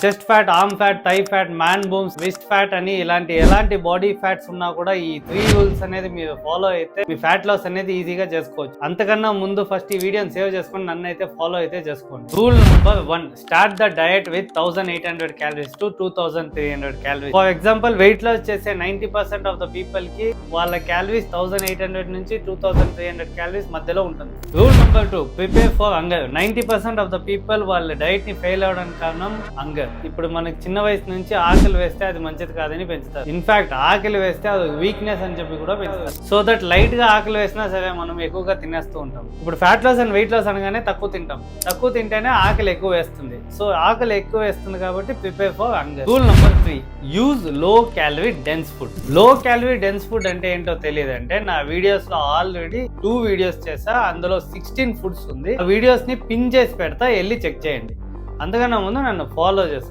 Chest fat, arm fat, thigh fat, man bones, waist fat అని ఎలాంటి body fats ఉన్నా కూడా ఈ 3 రూల్స్ అనేది మీరు ఫాలో అయితే మీ ఫ్యాట్ లాస్ అనేది ఈజీగా చేసుకోవచ్చు. అంతకన్నా ముందు ఫస్ట్ ఈ వీడియోని సేవ్ చేసుకొని నన్ను అయితే ఫాలో అయితే చేసుకోండి. Rule number 1, start the diet with 1800 calories to 2300 calories. For example weight loss చేసే 90% ఆఫ్ ద పీపుల్ కి వాళ్ళ క్యాలరీస్ 1800 నుంచి 2300 క్యాలరీస్ మధ్యలో ఉంటుంది. Rule number 2, prepare for hunger. 90% of the people వాళ్ళ డైట్ ని ఫెయిల్ అవడానికి కారణం హంగర్. ఇప్పుడు మనకి చిన్న వయసు నుంచి ఆకలి వేస్తే అది మంచిది కాదని పెంచుతారు. ఇన్ఫాక్ట్ ఆకలి వేస్తే అది వీక్నెస్ అని చెప్పి కూడా పెంచుతారు. సో దట్ లైట్ గా ఆకలి వేసినా సరే మనం ఎక్కువగా తినేస్తూ ఉంటాం. ఇప్పుడు fat loss and weight loss అనగానే తక్కువ తింటాం. తక్కువ తింటేనే ఆకలి ఎక్కువ వేస్తుంది. సో ఆకలి ఎక్కువ వేస్తుంది కాబట్టి prepare for hunger. Rule number 3, use low calorie dense food. Low calorie dense food అంటే ఏంటో తెలియదు అంటే నా వీడియోస్ లో ఆల్రెడీ 2 వీడియోస్ చేసా. అందులో 16 ఫుడ్స్ ఉంది. ఆ వీడియోస్ ని పిన్ చేసి పెడతా, వెళ్ళి చెక్ చేయండి. అంతకన్నా ముందు నన్ను ఫాలో చేసుకోండి.